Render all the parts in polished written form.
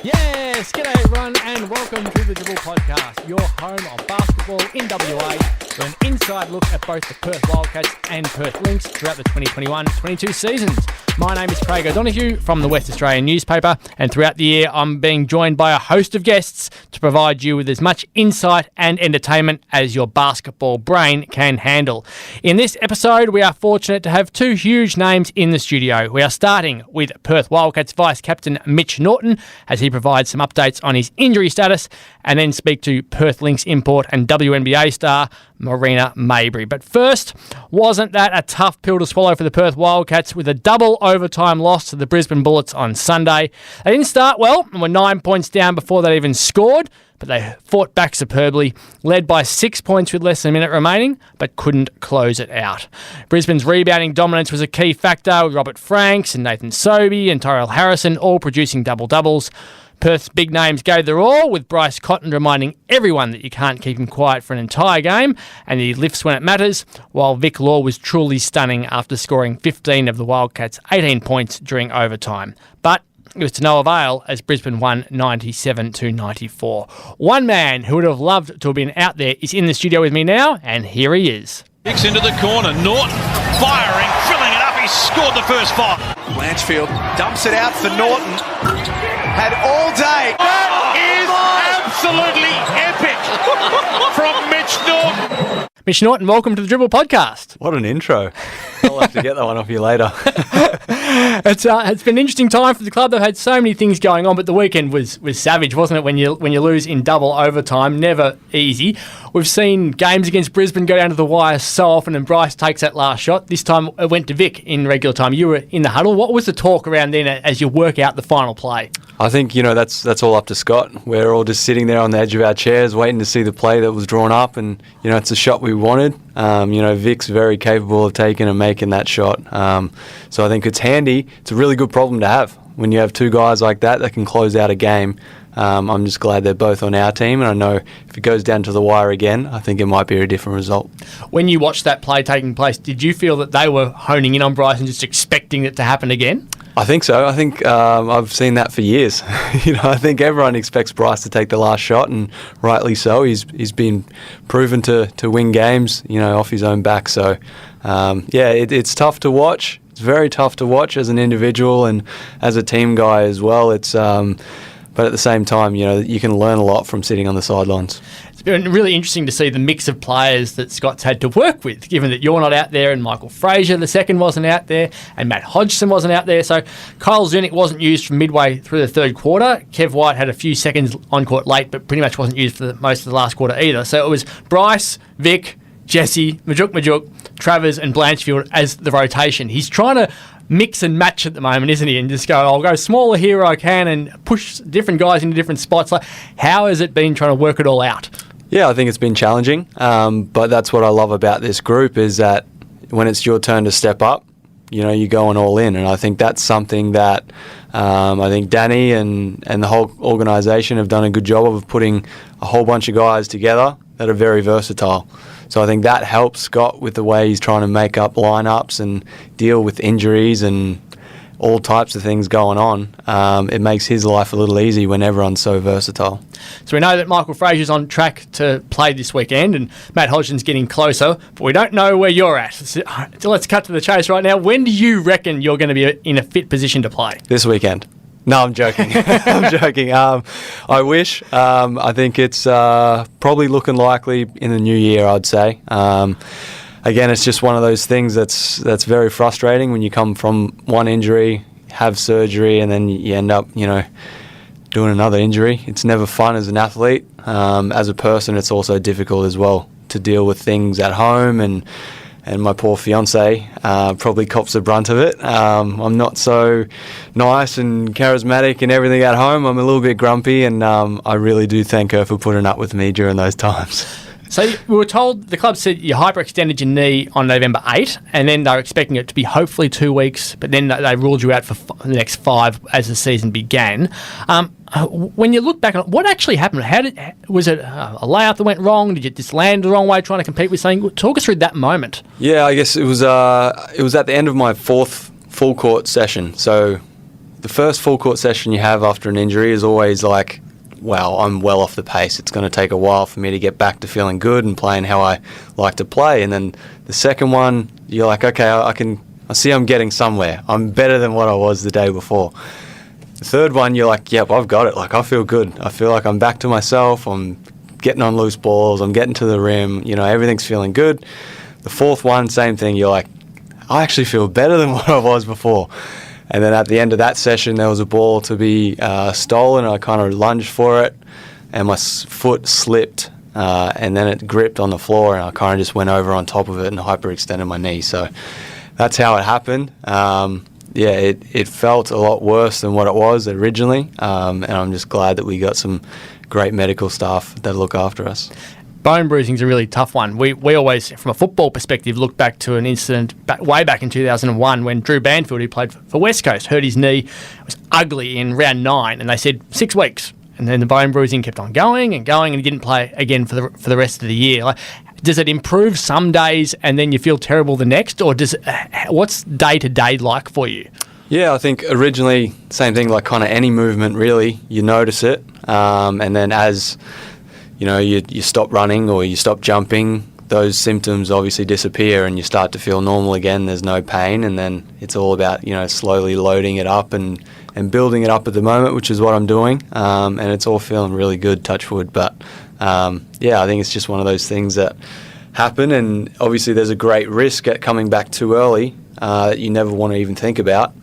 Yes, g'day everyone and welcome to the Dribble podcast, your home of basketball in WA, with an inside look at both the Perth Wildcats and Perth Lynx throughout the 2021-22 seasons. My name is Craig O'Donoghue from the West Australian newspaper, and throughout the year I'm being joined by a host of guests to provide you with as much insight and entertainment as your basketball brain can handle. In this episode we are fortunate to have two huge names in the studio. We are starting with Perth Wildcats Vice-Captain Mitch Norton as he provides some updates on his injury status, and then speak to Perth Lynx import and WNBA star Marina Mabrey. But first, wasn't that a tough pill to swallow for the Perth Wildcats with a double overtime loss to the Brisbane Bullets on Sunday? They didn't start well and were 9 points down before they even scored, but they fought back superbly, led by 6 points with less than a minute remaining, but couldn't close it out. Brisbane's rebounding dominance was a key factor, with Robert Franks and Nathan Sobey and Tyrell Harrison all producing double-doubles. Perth's big names gave their all, with Bryce Cotton reminding everyone that you can't keep him quiet for an entire game and he lifts when it matters, while Vic Law was truly stunning after scoring 15 of the Wildcats' 18 points during overtime. But it was to no avail as Brisbane won 97-94. One man who would have loved to have been out there is in the studio with me now, and here he is. Kicks into the corner, Norton firing, filling it up, he scored the first five. Blanchfield dumps it out for Norton. Had all day. That is absolutely epic from Mitch Norton. Mitch Norton, welcome to the Dribble podcast. What an intro. I'll have to get that one off you later. It's been an interesting time for the club. They've had so many things going on, but the weekend was savage, wasn't it, when you lose in double overtime? Never easy. We've seen games against Brisbane go down to the wire so often, and Bryce takes that last shot. This time it went to Vic in regular time. You were in the huddle. What was the talk around then as you work out the final play? I think, that's all up to Scott. We're all just sitting there on the edge of our chairs waiting to see the play that was drawn up, and, it's a shot we wanted. Vic's very capable of taking and making that shot. So I think it's handy. It's a really good problem to have when you have two guys like that can close out a game. I'm just glad they're both on our team, and I know if it goes down to the wire again, I think it might be a different result. When you watched that play taking place, did you feel that they were honing in on Bryce and just expecting it to happen again? I think so. I think I've seen that for years. I think everyone expects Bryce to take the last shot, and rightly so. He's been proven to win games, off his own back. So, it's tough to watch. It's very tough to watch as an individual and as a team guy as well. But at the same time, you can learn a lot from sitting on the sidelines. It's been really interesting to see the mix of players that Scott's had to work with, given that you're not out there and Michael Frazier, the second, wasn't out there, and Matt Hodgson wasn't out there. So Kyle Zunic wasn't used from midway through the third quarter. Kev White had a few seconds on court late, but pretty much wasn't used for most of the last quarter either. So it was Bryce, Vic, Jesse, Majuk, Travers and Blanchfield as the rotation. He's trying to mix and match at the moment, isn't he? And just go, I'll go smaller here where I can and push different guys into different spots. How has it been trying to work it all out? Yeah, I think it's been challenging, but that's what I love about this group is that when it's your turn to step up, you're going all in, and I think that's something that I think Danny and the whole organisation have done a good job of putting a whole bunch of guys together that are very versatile. So I think that helps Scott with the way he's trying to make up lineups and deal with injuries and all types of things going on. It makes his life a little easy when everyone's so versatile. So we know that Michael Frazier's on track to play this weekend and Matt Hodgson's getting closer, but we don't know where you're at. So let's cut to the chase right now. When do you reckon you're going to be in a fit position to play? This weekend. No, I'm joking. I'm joking. I wish. I think it's probably looking likely in the new year, I'd say. Again, it's just one of those things that's very frustrating when you come from one injury, have surgery, and then you end up, doing another injury. It's never fun as an athlete. As a person, it's also difficult as well to deal with things at home, and my poor fiance probably cops the brunt of it. I'm not so nice and charismatic and everything at home. I'm a little bit grumpy, and I really do thank her for putting up with me during those times. So we were told, the club said you hyperextended your knee on November 8, and then they were expecting it to be hopefully 2 weeks, but then they ruled you out for the next 5 as the season began. When you look back on it, what actually happened? Was it a layup that went wrong? Did you just land the wrong way trying to compete with something? Talk us through that moment. Yeah, I guess it was at the end of my 4th full court session. So the first full court session you have after an injury is always like, wow, I'm well off the pace. It's going to take a while for me to get back to feeling good and playing how I like to play. And then the second one, you're like, okay, I see I'm getting somewhere. I'm better than what I was the day before. The third one, you're like, yep, I've got it. Like, I feel good. I feel like I'm back to myself. I'm getting on loose balls. I'm getting to the rim. Everything's feeling good. The fourth one, same thing. You're like, I actually feel better than what I was before. And then at the end of that session, there was a ball to be stolen. I kind of lunged for it, and my foot slipped, and then it gripped on the floor, and I kind of just went over on top of it and hyperextended my knee. So that's how it happened. It felt a lot worse than what it was originally, and I'm just glad that we got some great medical staff that look after us. Bone bruising is a really tough one. We always, from a football perspective, look back to an incident way back in 2001 when Drew Banfield, who played for West Coast, hurt his knee. It was ugly in round 9, and they said 6 weeks. And then the bone bruising kept on going, and he didn't play again for the rest of the year. Like, does it improve some days and then you feel terrible the next, or what's day-to-day like for you? Yeah, I think originally, same thing, like kind of any movement, really, you notice it. And then as you stop running or you stop jumping, those symptoms obviously disappear and you start to feel normal again. There's no pain, and then it's all about slowly loading it up and building it up at the moment, which is what I'm doing, and it's all feeling really good, touch wood. But I think it's just one of those things that happen, and obviously there's a great risk at coming back too early that you never want to even think about.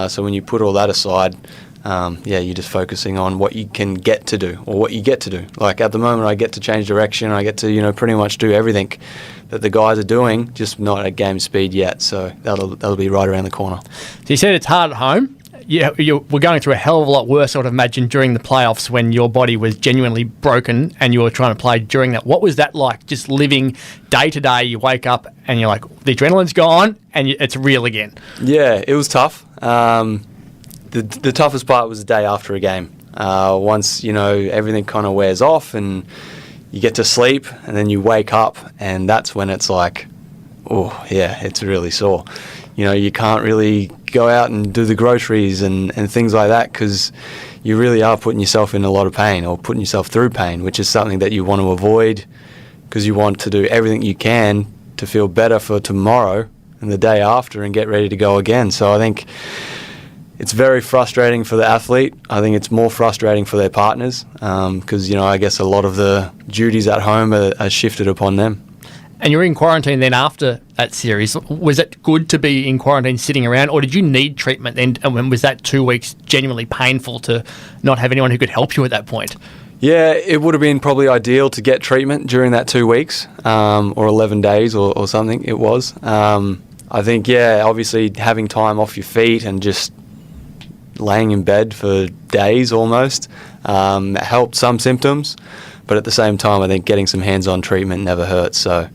So when you put all that aside, you're just focusing on what you can get to do, or what you get to do. Like at the moment, I get to change direction. I get to, pretty much do everything that the guys are doing, just not at game speed yet. So that'll be right around the corner. So you said it's hard at home. Yeah, we're going through a hell of a lot worse, I would imagine, during the playoffs when your body was genuinely broken and you were trying to play during that. What was that like, just living day to day? You wake up and you're like, the adrenaline's gone and it's real again. Yeah, it was tough. The toughest part was the day after a game. Once, everything kind of wears off and you get to sleep and then you wake up, and that's when it's like, oh, yeah, it's really sore. You can't really go out and do the groceries and things like that because you really are putting yourself in a lot of pain, or putting yourself through pain, which is something that you want to avoid because you want to do everything you can to feel better for tomorrow and the day after and get ready to go again. So I think it's very frustrating for the athlete. I think it's more frustrating for their partners because, I guess a lot of the duties at home are shifted upon them. And you're in quarantine then after that series. Was it good to be in quarantine sitting around, or did you need treatment then? And was that 2 weeks genuinely painful to not have anyone who could help you at that point? Yeah, it would have been probably ideal to get treatment during that 2 weeks or 11 days or something it was. I think, obviously having time off your feet and just laying in bed for days almost helped some symptoms. But at the same time, I think getting some hands-on treatment never hurts. So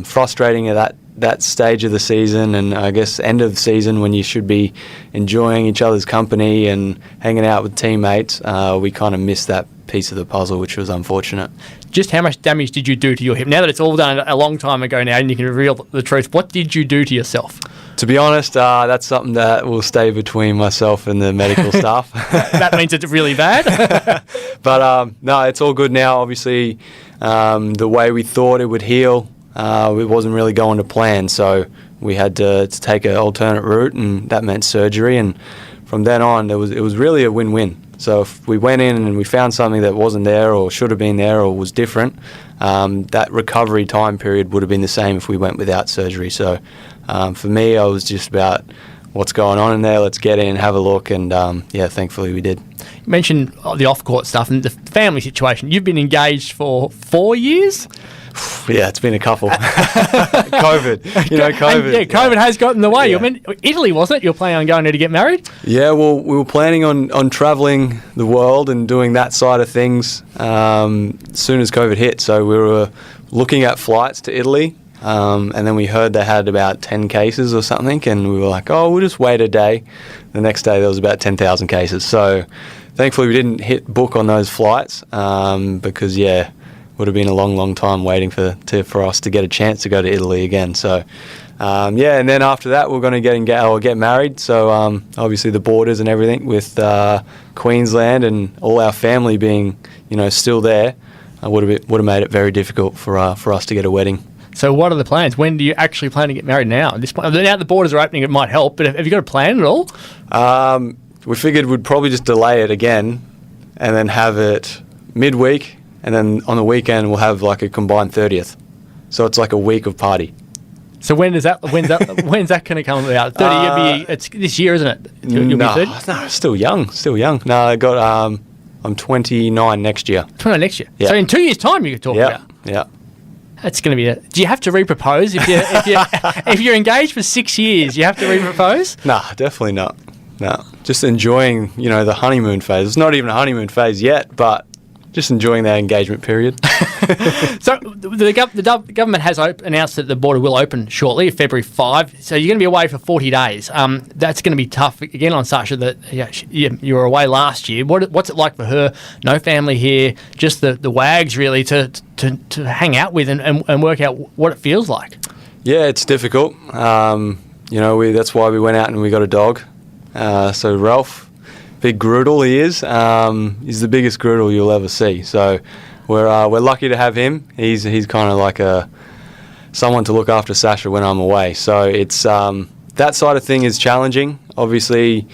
frustrating at that stage of the season, and I guess end of the season when you should be enjoying each other's company and hanging out with teammates, we kind of missed that piece of the puzzle, which was unfortunate. Just how much damage did you do to your hip? Now that it's all done a long time ago now and you can reveal the truth, what did you do to yourself? To be honest, that's something that will stay between myself and the medical staff. That means it's really bad? But no, it's all good now. Obviously, the way we thought it would heal, it wasn't really going to plan. So we had to take an alternate route, and that meant surgery. And from then on, it was really a win-win. So if we went in and we found something that wasn't there or should have been there or was different, that recovery time period would have been the same if we went without surgery. So for me, I was just about what's going on in there, let's get in and have a look, and thankfully we did. You mentioned the off-court stuff and the family situation. You've been engaged for 4 years? Yeah, it's been a couple. COVID. COVID. COVID has got in the way. Yeah. I mean, Italy, wasn't it? You were planning on going there to get married? Yeah, well, we were planning on travelling the world and doing that side of things as soon as COVID hit. So we were looking at flights to Italy, and then we heard they had about 10 cases or something, and we were like, oh, we'll just wait a day. The next day there was about 10,000 cases. So thankfully we didn't hit book on those flights because, would have been a long time waiting for us to get a chance to go to Italy again. So And then after that, we're going to get married. So obviously the borders and everything with Queensland and all our family being, still there, would have made it very difficult for us to get a wedding. So what are the plans? When do you actually plan to get married now? At this point, now the borders are opening, it might help, but have you got a plan at all? We figured we'd probably just delay it again and then have it midweek, and then on the weekend we'll have like a combined 30th. So it's like a week of party. So when's that going to come about? 30, it's this year, isn't it? You'll be 30? No, still young. No, I'm 29 next year. 29 next year? Yeah. So in 2 years' time you could talk about? Yeah. That's going to be do you have to re-propose? If you're engaged for 6 years, you have to re-propose? Nah, definitely not. No, just enjoying, the honeymoon phase. It's not even a honeymoon phase yet, but just enjoying that engagement period. So the government has announced that the border will open shortly, February 5. So you're going to be away for 40 days. That's going to be tough again on Sasha. You were away last year. What's it like for her? No family here, just the wags really to hang out with and work out what it feels like. Yeah, it's difficult. That's why we went out and we got a dog. So Ralph, big groodle he is. He's the biggest groodle you'll ever see. So we're lucky to have him. He's kind of like someone to look after Sasha when I'm away. So it's that side of thing is challenging. Obviously,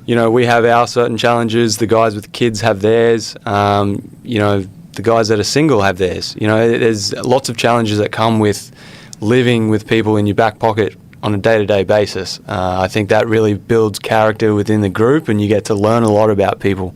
we have our certain challenges. The guys with the kids have theirs. The guys that are single have theirs. There's lots of challenges that come with living with people in your back pocket on a day-to-day basis. I think that really builds character within the group, and you get to learn a lot about people.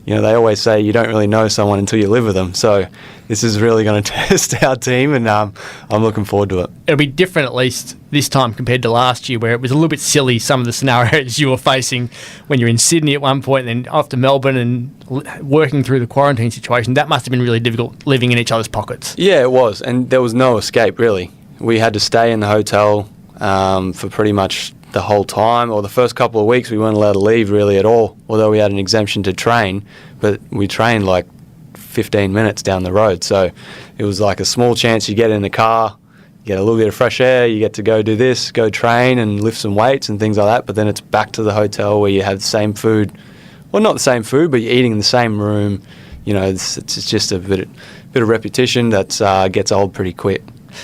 They always say you don't really know someone until you live with them. So this is really going to test our team, and I'm looking forward to it. It'll be different at least this time compared to last year, where it was a little bit silly, some of the scenarios you were facing when you're in Sydney at one point and then off to Melbourne and working through the quarantine situation. That must have been really difficult, living in each other's pockets. Yeah, it was, and there was no escape, really. We had to stay in the hotel for pretty much the whole time, or the first couple of weeks we weren't allowed to leave really at all, although we had an exemption to train, but we trained like 15 minutes down the road, so it was like a small chance you get in the car, you get a little bit of fresh air, you get to go do this, go train and lift some weights and things like that, but then it's back to the hotel where you have the same food, well, not the same food, but you're eating in the same room. It's just a bit of repetition that gets old pretty quick.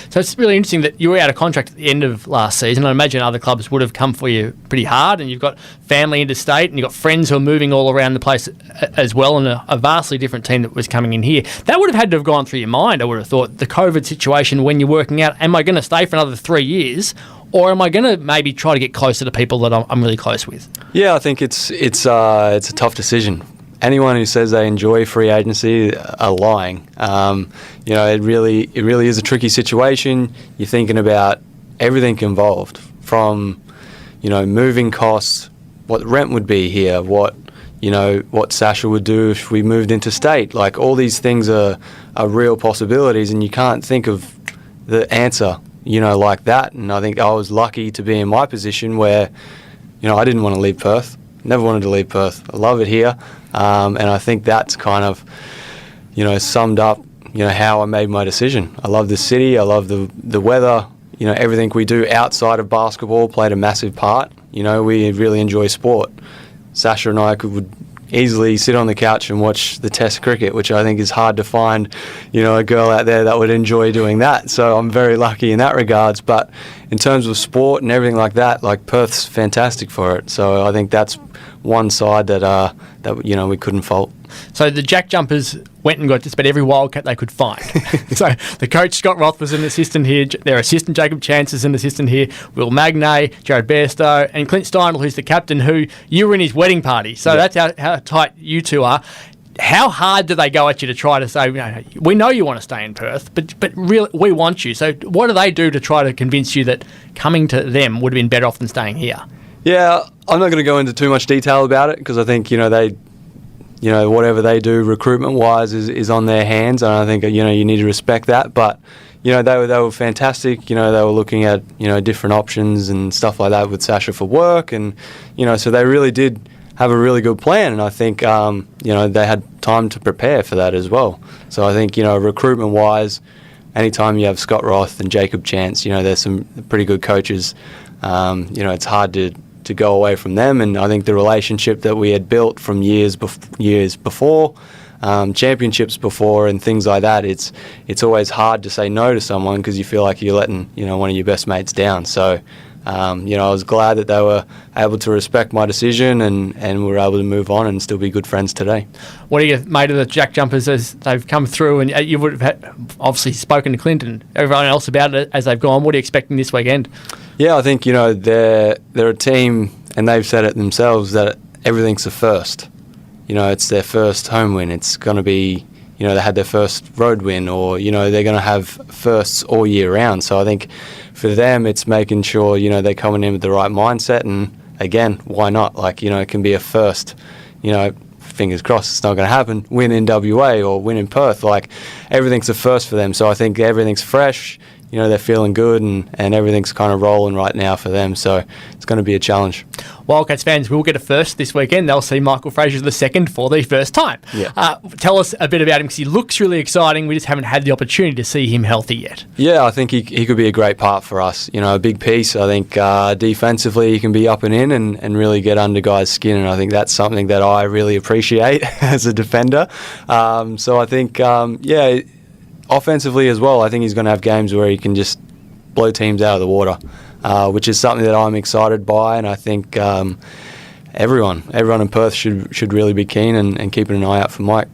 So it's really interesting that you were out of contract at the end of last season. I imagine other clubs would have come for you pretty hard, and you've got family interstate, and you've got friends who are moving all around the place as well, and a vastly different team that was coming in here. That would have had to have gone through your mind, I would have thought, the COVID situation when you're working out, am I going to stay for another 3 years, or am I going to maybe try to get closer to people that I'm really close with? Yeah, I think it's a tough decision. Anyone who says they enjoy free agency are lying. It really is a tricky situation. You're thinking about everything involved, from moving costs, what rent would be here, what Sasha would do if we moved interstate. Like, all these things are real possibilities, and you can't think of the answer like that. And I think I was lucky to be in my position where I didn't want to leave Perth. Never wanted to leave Perth. I love it here. And I think that's kind of, summed up, how I made my decision. I love the city. I love the weather. Everything we do outside of basketball played a massive part. We really enjoy sport. Sasha and I would easily sit on the couch and watch the Test cricket, which I think is hard to find, a girl out there that would enjoy doing that. So I'm very lucky in that regards. But in terms of sport and everything like that, like, Perth's fantastic for it. So I think that's one side that we couldn't fault. So the JackJumpers went and got just about every Wildcat they could find. So the coach, Scott Roth, was an assistant here. Their assistant, Jacob Chance, is an assistant here. Will Magnay, Jared Bairstow, and Clint Steinle, who's the captain, who you were in his wedding party. So that's how tight you two are. How hard do they go at you to try to say, we know you want to stay in Perth, but really, we want you. So what do they do to try to convince you that coming to them would have been better off than staying here? Yeah, I'm not going to go into too much detail about it, because I think, they, whatever they do recruitment-wise is on their hands, and I think, you need to respect that. But, they were fantastic. They were looking at, different options and stuff like that with Sasha for work, and, so they really did have a really good plan, and I think, they had time to prepare for that as well. So I think, recruitment-wise, anytime you have Scott Roth and Jacob Chance, there's some pretty good coaches. It's hard to go away from them, and I think the relationship that we had built from years before, championships before, and things like that, it's always hard to say no to someone because you feel like you're letting one of your best mates down. So I was glad that they were able to respect my decision and were able to move on and still be good friends today. What do you made of the JackJumpers as they've come through? And you would have obviously spoken to Clint and everyone else about it as they've gone. What are you expecting this weekend? Yeah, I think they're a team, and they've said it themselves that everything's a first. It's their first home win. It's going to be, they had their first road win, or they're going to have firsts all year round. So I think for them, it's making sure they're coming in with the right mindset. And again, why not? It can be a first. Fingers crossed it's not going to happen. Win in WA or win in Perth. Everything's a first for them. So I think everything's fresh. They're feeling good, and everything's kind of rolling right now for them. So it's going to be a challenge. Wildcats fans will get a first this weekend. They'll see Michael Fraser the second for the first time. Yeah. Tell us a bit about him, because he looks really exciting. We just haven't had the opportunity to see him healthy yet. Yeah, I think he could be a great part for us. A big piece. I think defensively he can be up and in and really get under guys' skin, and I think that's something that I really appreciate as a defender. So I think, offensively as well, I think he's going to have games where he can just blow teams out of the water, which is something that I'm excited by, and I think everyone in Perth should really be keen and keeping an eye out for Mike.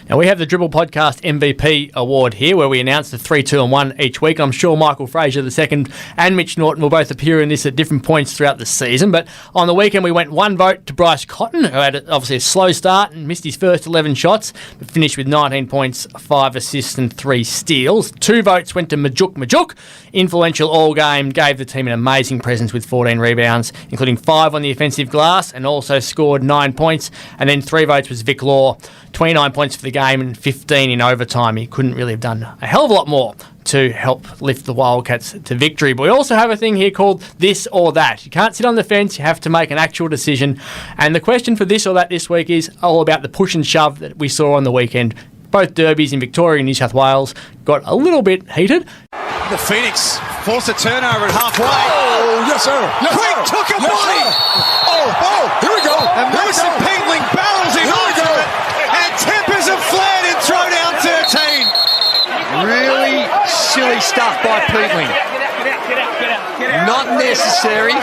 Now, we have the Dribble Podcast MVP award here, where we announce the 3, 2 and 1 each week. I'm sure Michael Fraser II and Mitch Norton will both appear in this at different points throughout the season. But on the weekend, we went 1 vote to Bryce Cotton, who had obviously a slow start and missed his first 11 shots, but finished with 19 points, 5 assists and 3 steals. 2 votes went to Majuk. Influential all game, gave the team an amazing presence with 14 rebounds, including 5 on the offensive glass, and also scored 9 points. And then 3 votes was Vic Law, 29 points for the game and 15 in overtime. He couldn't really have done a hell of a lot more to help lift the Wildcats to victory. But we also have a thing here called This or That. You can't sit on the fence, you have to make an actual decision. And the question for This or That this week is all about the push and shove that we saw on the weekend. Both derbies in Victoria and New South Wales got a little bit heated. The Phoenix forced a turnover at halfway. Oh, yes, sir. Yes, Quick, sir. took a Yes, body. Oh, here we go. And Mason Peatling barrels in onto it. And tempers have flared in throwdown 13. Really silly stuff by Peatling. Not necessary.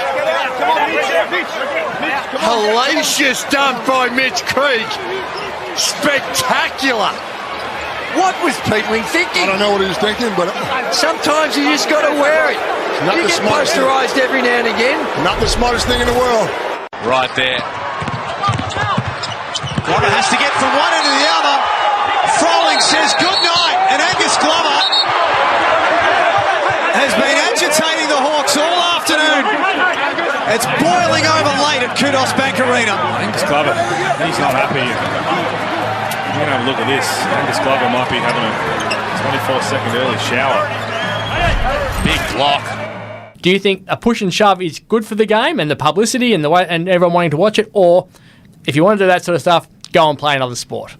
Hellacious dump by Mitch Creek. Spectacular. What was Peatling thinking? I don't know what he was thinking, but sometimes you just got to wear it. You get posterised every now and again. Not the smartest thing in the world. Right there. Glover has to get from one end to the other. Froling says good night, and Angus Glover has been agitating the Hawks all afternoon. It's boiling over late at Kudos Bank Arena. Angus Glover, he's not happy. You're going to have a look at this. Angus Glover might be having a 24-second early shower. Big block. Do you think a push and shove is good for the game and the publicity and the way and everyone wanting to watch it, or if you want to do that sort of stuff, go and play another sport?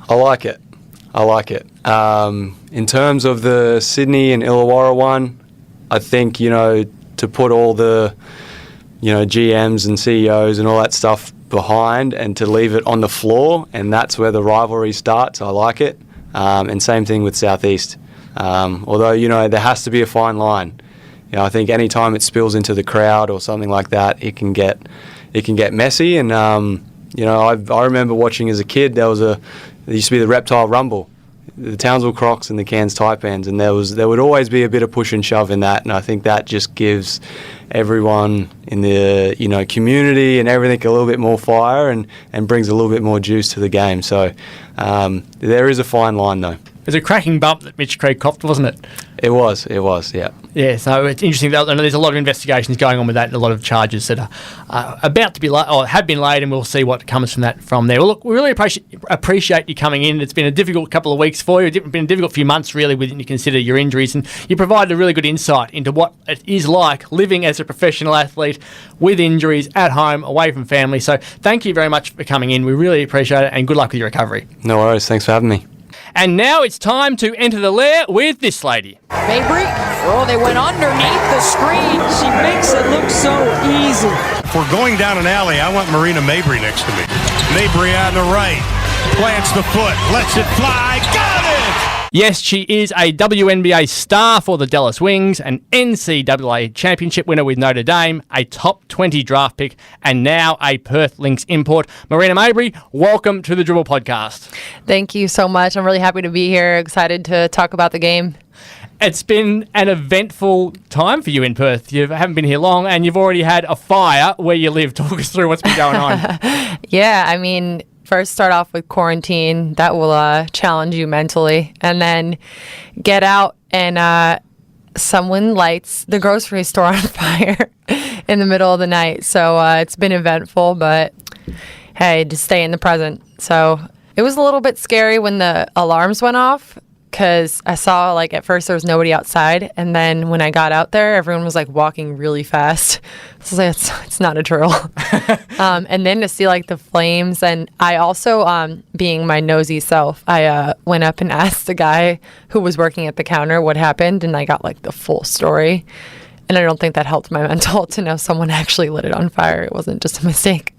I like it. In terms of the Sydney and Illawarra one, I think, to put all the, GMs and CEOs and all that stuff behind and to leave it on the floor, and that's where the rivalry starts. I like it. And same thing with Southeast. Although, there has to be a fine line. I think any time it spills into the crowd or something like that, it can get messy. And, I remember watching as a kid, there used to be the Reptile Rumble, the Townsville Crocs and the Cairns Taipans, and there would always be a bit of push and shove in that, and I think that just gives everyone in the community and everything a little bit more fire and brings a little bit more juice to the game. So there is a fine line though. It was a cracking bump that Mitch Creek copped, wasn't it? It was, yeah. Yeah, so it's interesting. There's a lot of investigations going on with that and a lot of charges that are about to be laid, or have been laid, and we'll see what comes from there. Well, look, we really appreciate you coming in. It's been a difficult couple of weeks for you. It's been a difficult few months, really, when you consider your injuries, and you provided a really good insight into what it is like living as a professional athlete with injuries at home, away from family. So thank you very much for coming in. We really appreciate it, and good luck with your recovery. No worries. Thanks for having me. And now it's time to enter the lair with this lady. Mabrey, they went underneath the screen. She makes it look so easy. If we're going down an alley, I want Marina Mabrey next to me. Mabrey on the right, plants the foot, lets it fly, got it! Yes, she is a WNBA star for the Dallas Wings, an NCAA championship winner with Notre Dame, a top 20 draft pick, and now a Perth Lynx import. Marina Mabrey, welcome to the Dribble podcast. Thank you so much. I'm really happy to be here, excited to talk about the game. It's been an eventful time for you in Perth. You haven't been here long, and you've already had a fire where you live. Talk us through what's been going on. Yeah, I mean, first start off with quarantine. That will challenge you mentally. And then get out and someone lights the grocery store on fire in the middle of the night. So it's been eventful, but hey, just stay in the present. So it was a little bit scary when the alarms went off, because I saw, like, at first there was nobody outside, and then when I got out there, everyone was, like, walking really fast. So I was like, it's not a drill. And then to see, like, the flames, and I also, being my nosy self, I went up and asked the guy who was working at the counter what happened, and I got, like, the full story. And I don't think that helped my mental to know someone actually lit it on fire. It wasn't just a mistake.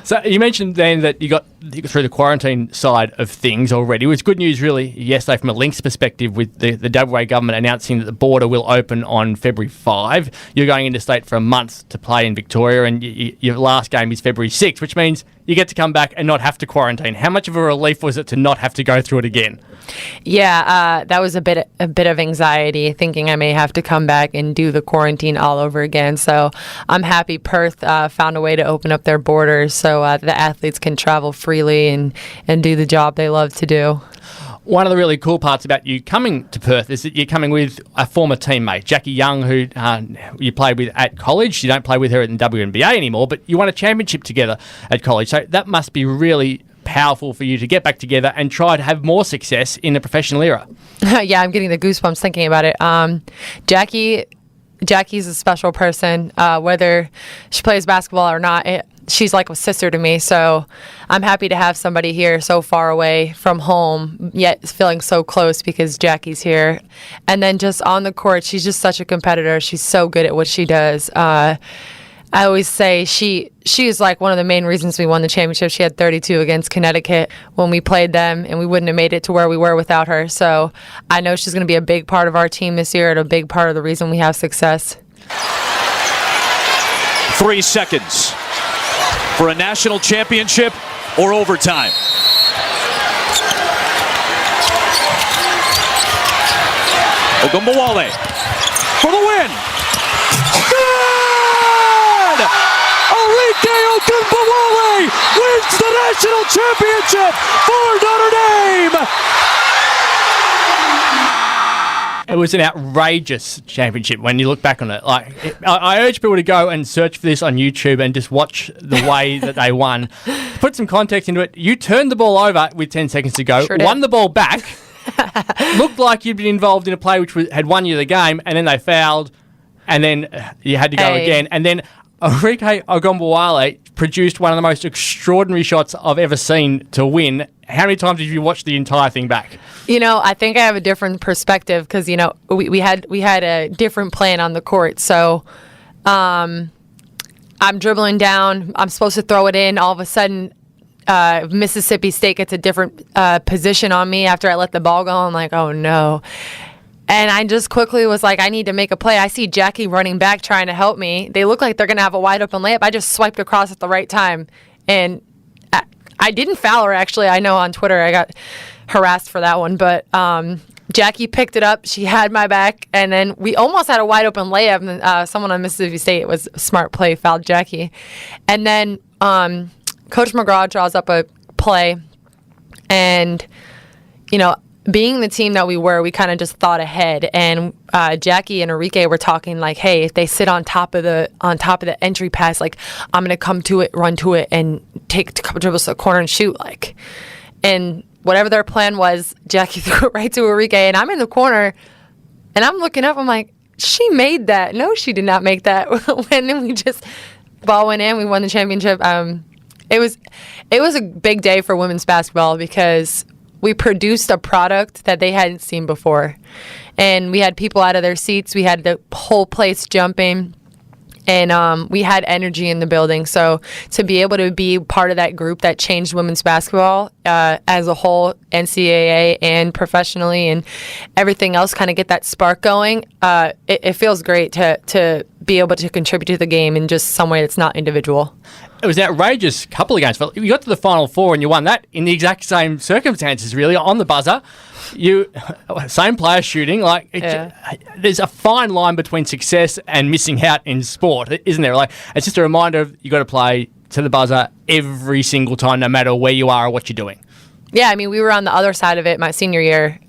So you mentioned then that you got through the quarantine side of things already. It was good news really yesterday from a Lynx perspective with the WA government announcing that the border will open on February 5. You're going into state for a month to play in Victoria, and your last game is February 6, which means you get to come back and not have to quarantine. How much of a relief was it to not have to go through it again? Yeah, that was a bit of anxiety, thinking I may have to come back and do the quarantine all over again. So I'm happy Perth found a way to open up their borders so the athletes can travel freely and do the job they love to do. One of the really cool parts about you coming to Perth is that you're coming with a former teammate, Jackie Young, who you played with at college. You don't play with her in the WNBA anymore, but you won a championship together at college. So that must be really powerful for you to get back together and try to have more success in the professional era. Yeah, I'm getting the goosebumps thinking about it. Jackie's a special person, whether she plays basketball or not. She's like a sister to me, so I'm happy to have somebody here so far away from home, yet feeling so close because Jackie's here. And then just on the court, she's just such a competitor. She's so good at what she does. I always say she is like one of the main reasons we won the championship. She had 32 against Connecticut when we played them, and we wouldn't have made it to where we were without her. So I know she's going to be a big part of our team this year and a big part of the reason we have success. 3 seconds for a national championship or overtime. Ogumbawale for the win. Good! Arike Ogumbawale wins the national championship for Notre Dame. It was an outrageous championship when you look back on it. Like, I urge people to go and search for this on YouTube and just watch the way that they won. To put some context into it, you turned the ball over with 10 seconds to go, won the ball back, looked like you'd been involved in a play which had won you the game, and then they fouled, and then you had to go again. And then Arike Ogumbawale produced one of the most extraordinary shots I've ever seen to win. How many times did you watch the entire thing back? You know, I think I have a different perspective because, you know, we had a different plan on the court. So I'm dribbling down. I'm supposed to throw it in. All of a sudden, Mississippi State gets a different position on me after I let the ball go. I'm like, oh, no. And I just quickly was like, I need to make a play. I see Jackie running back trying to help me. They look like they're going to have a wide open layup. I just swiped across at the right time. And I didn't foul her, actually. I know on Twitter I got harassed for that one. But Jackie picked it up. She had my back. And then we almost had a wide open layup. And someone on Mississippi State, it was a smart play, fouled Jackie. And then Coach McGraw draws up a play. And, you know, being the team that we were, we kind of just thought ahead, and Jackie and Arike were talking like, "Hey, if they sit on top of the entry pass, like I'm gonna come to it, run to it, and take a couple dribbles to the corner and shoot." Like, and whatever their plan was, Jackie threw it right to Arike, and I'm in the corner, and I'm looking up. I'm like, "She made that? No, she did not make that." And then we just ball went in. We won the championship. It was a big day for women's basketball because we produced a product that they hadn't seen before. And we had people out of their seats. We had the whole place jumping. And we had energy in the building. So to be able to be part of that group that changed women's basketball as a whole, NCAA and professionally and everything else, kind of get that spark going, it feels great to be able to contribute to the game in just some way that's not individual. It was an outrageous couple of games. You got to the Final Four and you won that in the exact same circumstances, really, on the buzzer. Same player shooting. There's a fine line between success and missing out in sport, isn't there? It's just a reminder of you got to play to the buzzer every single time, no matter where you are or what you're doing. Yeah, I mean, we were on the other side of it my senior year.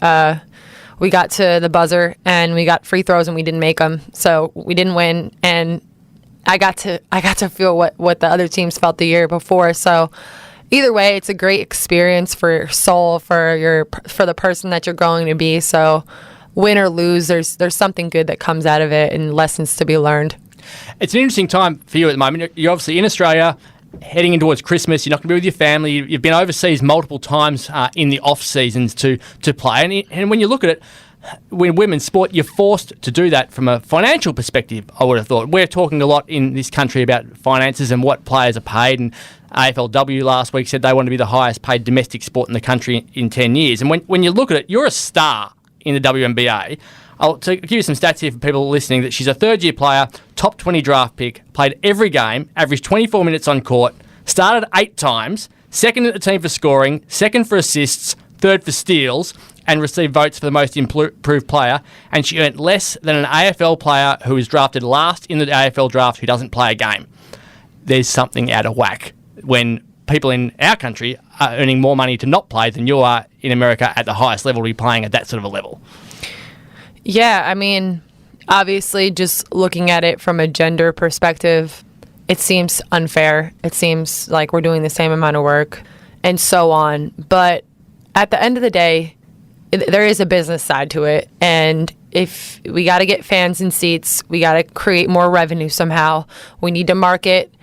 We got to the buzzer and we got free throws and we didn't make them, so we didn't win. And I got to feel what the other teams felt the year before. So either way, it's a great experience for your soul, for the person that you're going to be. So win or lose, there's something good that comes out of it and lessons to be learned. It's an interesting time for you at the moment. You're obviously in Australia, heading in towards Christmas. You're not going to be with your family. You've been overseas multiple times in the off seasons to play. And when you look at it, when women's sport, you're forced to do that from a financial perspective, I would have thought. We're talking a lot in this country about finances and what players are paid, and AFLW last week said they want to be the highest paid domestic sport in the country in 10 years. And when you look at it, you're a star in the WNBA. To give you some stats here for people listening, that she's a third-year player, top 20 draft pick, played every game, averaged 24 minutes on court, started 8 times, second at the team for scoring, second for assists, third for steals, and received votes for the most improved player, and she earned less than an AFL player who was drafted last in the AFL draft who doesn't play a game. There's something out of whack when people in our country are earning more money to not play than you are in America at the highest level to be playing at that sort of a level. Yeah, I mean, obviously just looking at it from a gender perspective, it seems unfair. It seems like we're doing the same amount of work and so on. But at the end of the day, there is a business side to it, and if we got to get fans in seats, we got to create more revenue somehow. We need to market,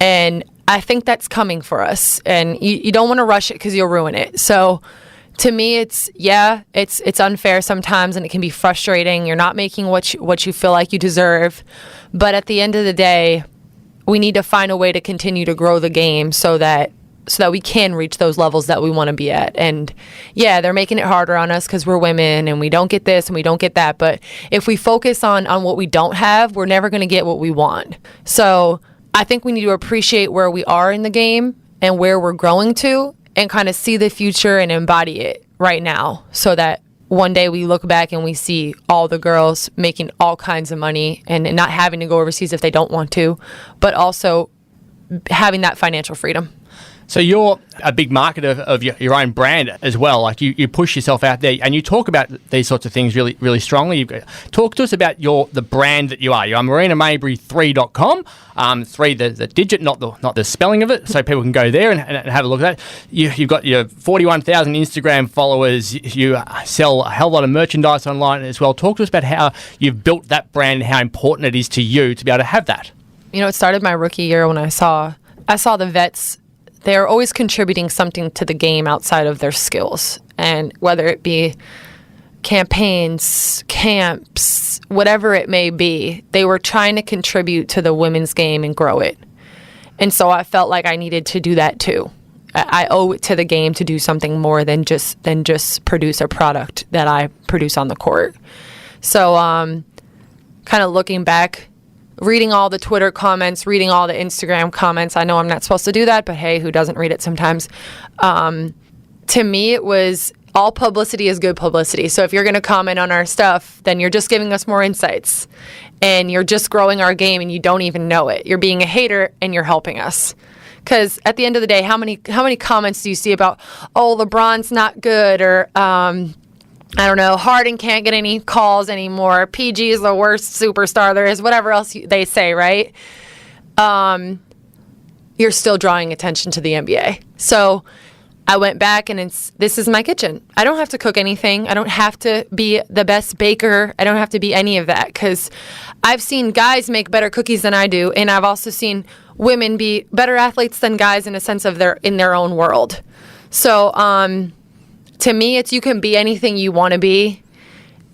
and I think that's coming for us. And you don't want to rush it because you'll ruin it. So to me, it's unfair sometimes, and it can be frustrating. You're not making what you feel like you deserve, but at the end of the day, we need to find a way to continue to grow the game so that we can reach those levels that we want to be at. And yeah, they're making it harder on us because we're women and we don't get this and we don't get that. But if we focus on what we don't have, we're never going to get what we want. So I think we need to appreciate where we are in the game and where we're growing to, and kind of see the future and embody it right now, so that one day we look back and we see all the girls making all kinds of money and not having to go overseas if they don't want to, but also having that financial freedom. So you're a big marketer of your own brand as well. Like you push yourself out there, and you talk about these sorts of things really, really strongly. Talk to us about the brand that you are. You're Marina Mabrey 3.com. 3 the digit, not the spelling of it, so people can go there and have a look at that. You've got your 41,000 Instagram followers. You sell a hell of a lot of merchandise online as well. Talk to us about how you've built that brand and how important it is to you to be able to have that. You know, it started my rookie year when I saw the vets. They're always contributing something to the game outside of their skills. And whether it be campaigns, camps, whatever it may be, they were trying to contribute to the women's game and grow it. And so I felt like I needed to do that too. I owe it to the game to do something more than just produce a product that I produce on the court. So kind of looking back, reading all the Twitter comments, reading all the Instagram comments. I know I'm not supposed to do that, but hey, who doesn't read it sometimes? To me, it was all publicity is good publicity. So if you're going to comment on our stuff, then you're just giving us more insights. And you're just growing our game and you don't even know it. You're being a hater and you're helping us. Because at the end of the day, how many comments do you see about, oh, LeBron's not good, or I don't know, Harden can't get any calls anymore, PG is the worst superstar there is, whatever else they say, right? You're still drawing attention to the NBA. So I went back and this is my kitchen. I don't have to cook anything. I don't have to be the best baker. I don't have to be any of that, because I've seen guys make better cookies than I do, and I've also seen women be better athletes than guys in a sense of in their own world. So to me, it's you can be anything you want to be.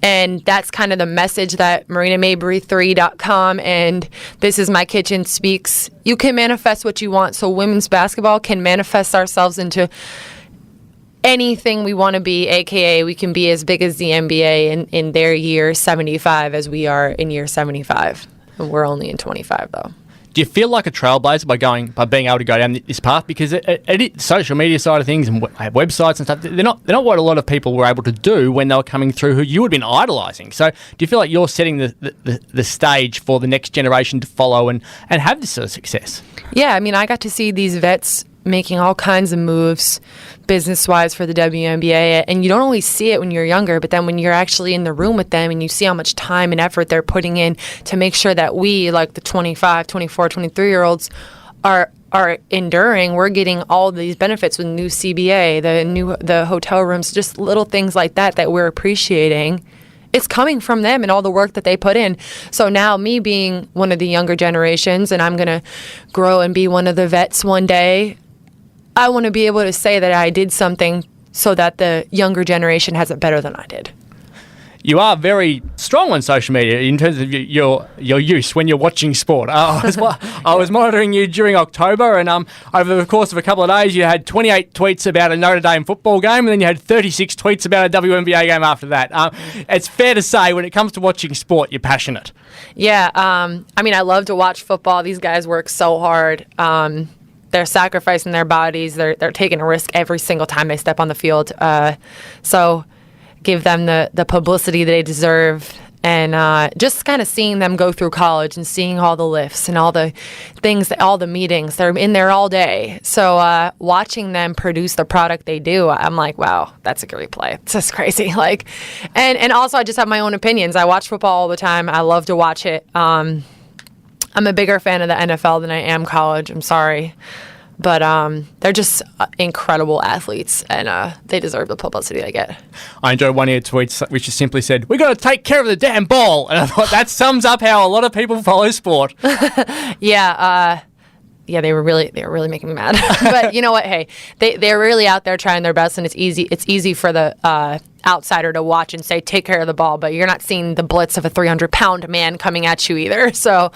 And that's kind of the message that MarinaMabrey3.com and This Is My Kitchen speaks. You can manifest what you want. So women's basketball can manifest ourselves into anything we want to be, a.k.a. we can be as big as the NBA in their year 75 as we are in year 75. And we're only in 25, though. Do you feel like a trailblazer by being able to go down this path? Because social media side of things and websites and stuff, they're not what a lot of people were able to do when they were coming through who you had been idolising. So do you feel like you're setting the stage for the next generation to follow and have this sort of success? Yeah, I mean, I got to see these vets making all kinds of moves business-wise for the WNBA, and you don't always see it when you're younger, but then when you're actually in the room with them and you see how much time and effort they're putting in to make sure that we, like the 25, 24, 23-year-olds, are enduring, we're getting all these benefits with new CBA, the hotel rooms, just little things like that we're appreciating. It's coming from them and all the work that they put in. So now me being one of the younger generations, and I'm going to grow and be one of the vets one day, I want to be able to say that I did something so that the younger generation has it better than I did. You are very strong on social media in terms of your use when you're watching sport. I was monitoring you during October, and over the course of a couple of days, you had 28 tweets about a Notre Dame football game, and then you had 36 tweets about a WNBA game after that. It's fair to say when it comes to watching sport, you're passionate. Yeah, I mean, I love to watch football. These guys work so hard. They're sacrificing their bodies. They're taking a risk every single time they step on the field. So give them the publicity they deserve. And just kind of seeing them go through college and seeing all the lifts and all the things, all the meetings. They're in there all day. So watching them produce the product they do, I'm like, wow, that's a great play. It's just crazy. And also I just have my own opinions. I watch football all the time. I love to watch it. I'm a bigger fan of the NFL than I am college. I'm sorry. But they're just incredible athletes, and they deserve the publicity they get. I enjoyed one of your tweets, which just simply said, "We got to take care of the damn ball." And I thought that sums up how a lot of people follow sport. Yeah, they were really making me mad. But you know what? Hey, they're really out there trying their best, and it's easy for the outsider to watch and say, "Take care of the ball," but you're not seeing the blitz of a 300-pound man coming at you either. So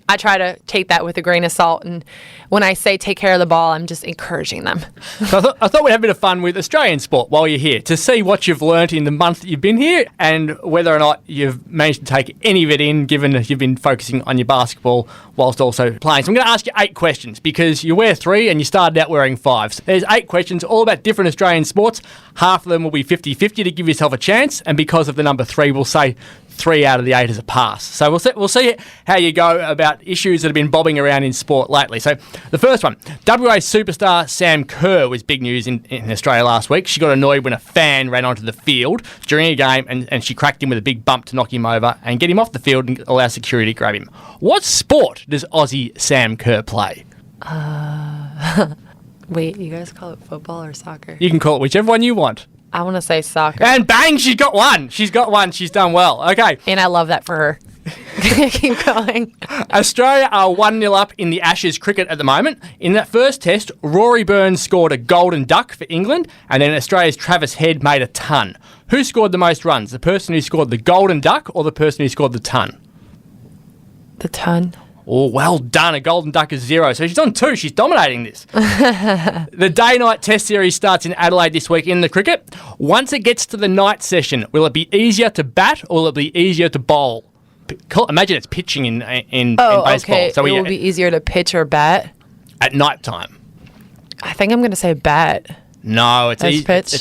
I try to take that with a grain of salt, and when I say take care of the ball, I'm just encouraging them. So I thought we'd have a bit of fun with Australian sport while you're here, to see what you've learnt in the month that you've been here and whether or not you've managed to take any of it in, given that you've been focusing on your basketball whilst also playing. So I'm going to ask you 8 questions, because you wear 3 and you started out wearing 5. So there's 8 questions, all about different Australian sports. Half of them will be 50-50 to give yourself a chance, and because of the number 3, we'll say 3 out of the 8 is a pass. So we'll see how you go about issues that have been bobbing around in sport lately. So the first one, WA superstar Sam Kerr was big news in Australia last week. She got annoyed when a fan ran onto the field during a game and she cracked him with a big bump to knock him over and get him off the field and allow security to grab him. What sport does Aussie Sam Kerr play? Wait, you guys call it football or soccer? You can call it whichever one you want. I want to say soccer. And bang, she's got one. She's done well. Okay. And I love that for her. Keep going. Australia are 1-0 up in the Ashes cricket at the moment. In that first test, Rory Burns scored a golden duck for England, and then Australia's Travis Head made a ton. Who scored the most runs? The person who scored the golden duck or the person who scored the ton? The ton. Oh, well done. A golden duck is 0. So she's on 2. She's dominating this. The day-night test series starts in Adelaide this week in the cricket. Once it gets to the night session, will it be easier to bat or will it be easier to bowl? Imagine it's pitching in baseball. Okay. So it will be easier to pitch or bat? At night time. I think I'm going to say bat. No, it's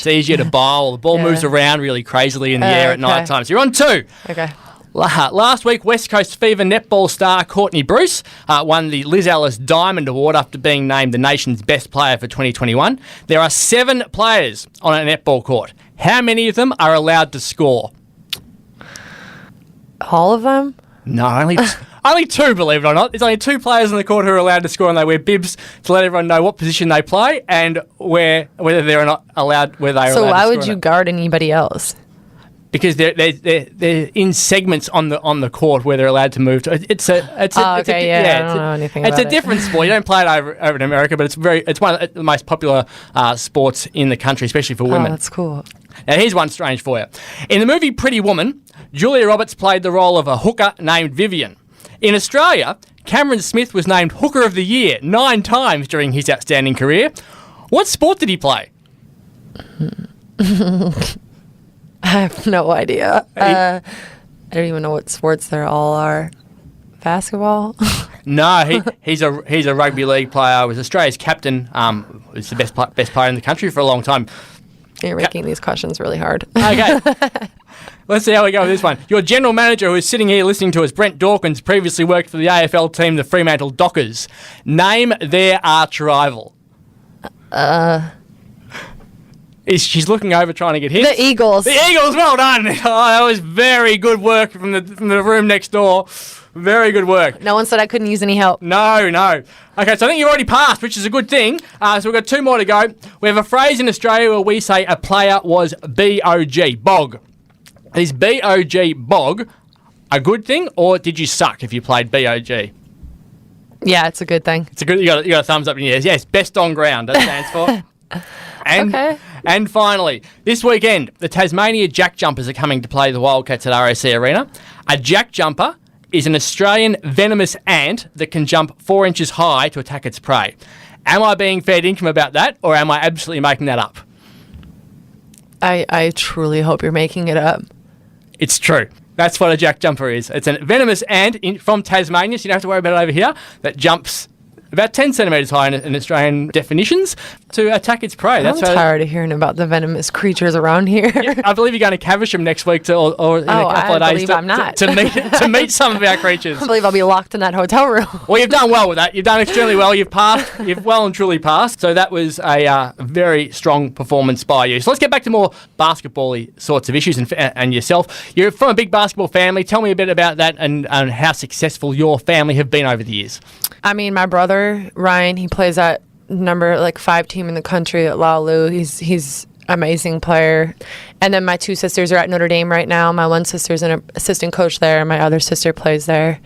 easier to bowl. The ball moves around really crazily in the air at night time. So you're on 2. Okay. Last week, West Coast Fever netball star Courtney Bruce won the Liz Ellis Diamond Award after being named the nation's best player for 2021. There are 7 players on a netball court. How many of them are allowed to score? All of them? No, only 2, believe it or not. There's only 2 players on the court who are allowed to score, and they wear bibs to let everyone know what position they play and whether they're not allowed. So why would you guard anybody else? because they're in segments on the court where they're allowed to move to. It's a I don't know anything it's about a different sport. You don't play it over in America, but it's one of the most popular sports in the country, especially for women. Oh, that's cool. Now, here's one strange for you. In the movie Pretty Woman, Julia Roberts played the role of a hooker named Vivian. In Australia, Cameron Smith was named Hooker of the Year 9 times during his outstanding career. What sport did he play? I have no idea. I don't even know what sports there all are. Basketball? No, he's a rugby league player. Was Australia's captain. Was the best player in the country for a long time. You're making these questions really hard. Okay. Let's see how we go with this one. Your general manager who is sitting here listening to us, Brent Dawkins, previously worked for the AFL team, the Fremantle Dockers. Name their arch rival. She's looking over trying to get hits. The Eagles. The Eagles, well done. Oh, that was very good work from the room next door. Very good work. No one said I couldn't use any help. No. Okay, so I think you've already passed, which is a good thing. So we've got 2 more to go. We have a phrase in Australia where we say a player was B-O-G, bog. Is B-O-G, bog, a good thing, or did you suck if you played B-O-G? Yeah, it's a good thing. It's a good. You got a thumbs up in your ears. Yes, best on ground. That stands for. Okay. And finally, this weekend, the Tasmania JackJumpers are coming to play the Wildcats at RAC Arena. A JackJumper is an Australian venomous ant that can jump 4 inches high to attack its prey. Am I being fair dinkum about that, or am I absolutely making that up? I truly hope you're making it up. It's true. That's what a JackJumper is. It's a venomous ant from Tasmania, so you don't have to worry about it over here, that jumps about 10 centimetres high in Australian definitions to attack its prey. I'm tired of hearing about the venomous creatures around here. Yeah, I believe you're going to Caversham next week or in a couple of days to meet some of our creatures. I believe I'll be locked in that hotel room. Well, you've done well with that. You've done extremely well. You've passed. You've well and truly passed. So that was a very strong performance by you. So let's get back to more basketball-y sorts of issues and yourself. You're from a big basketball family. Tell me a bit about that and how successful your family have been over the years. I mean, my brother, Ryan, he plays at number 5 team in the country at Laulu. He's amazing player. And then my 2 sisters are at Notre Dame right now. My one sister's an assistant coach there. My other sister plays there.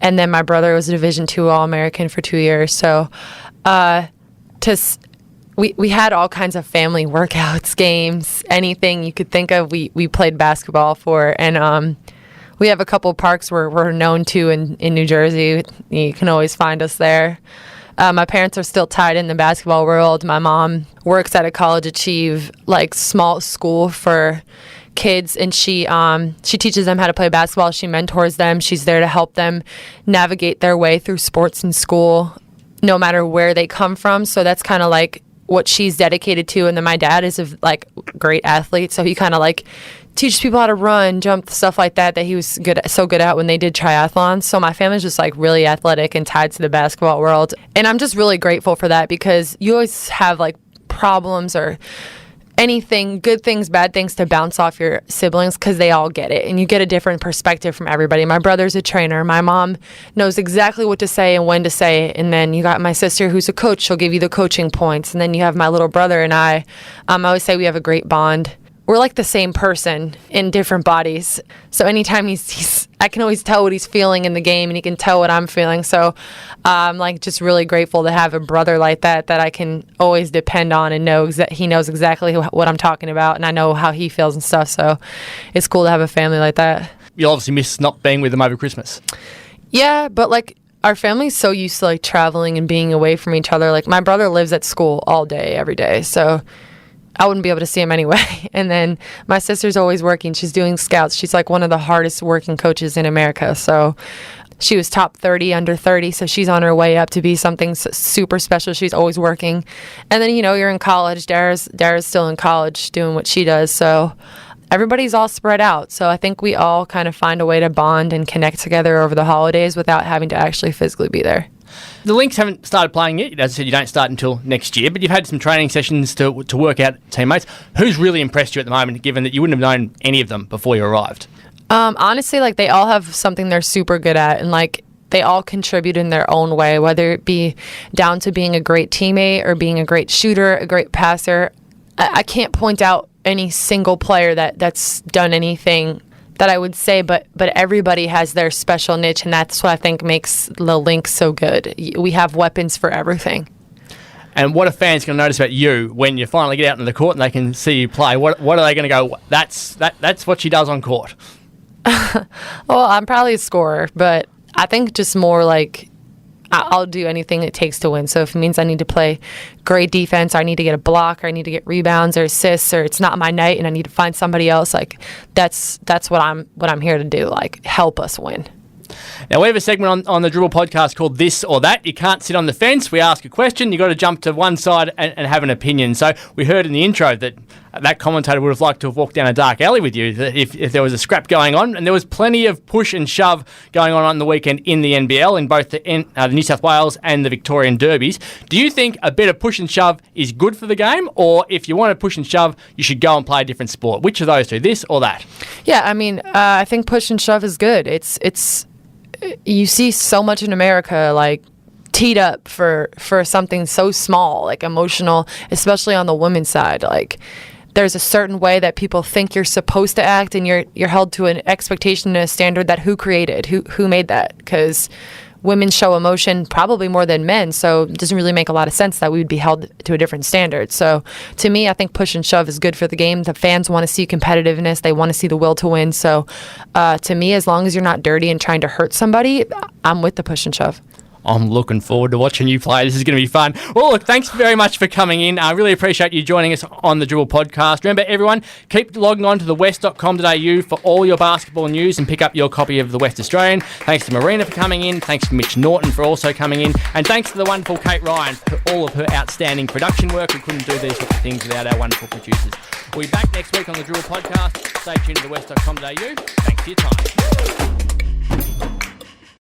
And then my brother was a Division II All-American for 2 years. So we had all kinds of family workouts, games, anything you could think of, we played basketball for. And we have a couple parks we're known to in New Jersey. You can always find us there. My parents are still tied in the basketball world. My mom works at a College Achieve, small school for kids, and she teaches them how to play basketball. She mentors them. She's there to help them navigate their way through sports in school, no matter where they come from. So that's kind of what she's dedicated to. And then my dad is a great athlete, so he kind of teaches people how to run, jump, stuff like that he was so good at when they did triathlons. So my family's just really athletic and tied to the basketball world. And I'm just really grateful for that, because you always have problems or anything, good things, bad things, to bounce off your siblings, because they all get it and you get a different perspective from everybody. My brother's a trainer. My mom knows exactly what to say and when to say it. And then you got my sister who's a coach. She'll give you the coaching points. And then you have my little brother and I always say we have a great bond. We're like the same person in different bodies. So anytime I can always tell what he's feeling in the game, and he can tell what I'm feeling. So I'm just really grateful to have a brother like that I can always depend on and know he knows exactly what I'm talking about, and I know how he feels and stuff. So it's cool to have a family like that. You'll obviously miss not being with them over Christmas. Yeah, but our family's so used to traveling and being away from each other. My brother lives at school all day, every day. So I wouldn't be able to see him anyway. And then my sister's always working. She's doing scouts. She's one of the hardest working coaches in America. So she was top 30 under 30. So she's on her way up to be something super special. She's always working. And then, you're in college. Dara's still in college doing what she does. So everybody's all spread out. So I think we all kind of find a way to bond and connect together over the holidays without having to actually physically be there. The Lynx haven't started playing yet. As I said, you don't start until next year, but you've had some training sessions to work out teammates. Who's really impressed you at the moment, given that you wouldn't have known any of them before you arrived? Honestly, they all have something they're super good at, and they all contribute in their own way, whether it be down to being a great teammate or being a great shooter, a great passer. I can't point out any single player that's done anything that I would say, but everybody has their special niche, and that's what I think makes the Lynx so good. We have weapons for everything. And what are fans going to notice about you when you finally get out into the court and they can see you play? What are they going to go, that's what she does on court? Well, I'm probably a scorer, but I think just more like I'll do anything it takes to win. So if it means I need to play great defense, or I need to get a block, or I need to get rebounds or assists, or it's not my night and I need to find somebody else, like that's what I'm here to do, like help us win. Now, we have a segment on the Dribble podcast called This or That. You can't sit on the fence. We ask a question. You've got to jump to one side and have an opinion. So we heard in the intro that commentator would have liked to have walked down a dark alley with you if there was a scrap going on. And there was plenty of push and shove going on the weekend in the NBL, in both the New South Wales and the Victorian derbies. Do you think a bit of push and shove is good for the game? Or if you want to push and shove, you should go and play a different sport? Which of those two, this or that? Yeah, I mean, I think push and shove is good. It's you see so much in America, like teed up for something so small, like emotional, especially on the women's side. Like there's a certain way that people think you're supposed to act, and you're held to an expectation and a standard that who created, who made that? Because women show emotion probably more than men, so it doesn't really make a lot of sense that we would be held to a different standard. So to me, I think push and shove is good for the game. The fans want to see competitiveness. They want to see the will to win. So to me, as long as you're not dirty and trying to hurt somebody, I'm with the push and shove. I'm looking forward to watching you play. This is going to be fun. Well, look, thanks very much for coming in. I really appreciate you joining us on the Dribble podcast. Remember, everyone, keep logging on to thewest.com.au for all your basketball news and pick up your copy of the West Australian. Thanks to Marina for coming in. Thanks to Mitch Norton for also coming in. And thanks to the wonderful Kate Ryan for all of her outstanding production work. We couldn't do these sorts of things without our wonderful producers. We'll be back next week on the Dribble podcast. Stay tuned to thewest.com.au. Thanks for your time.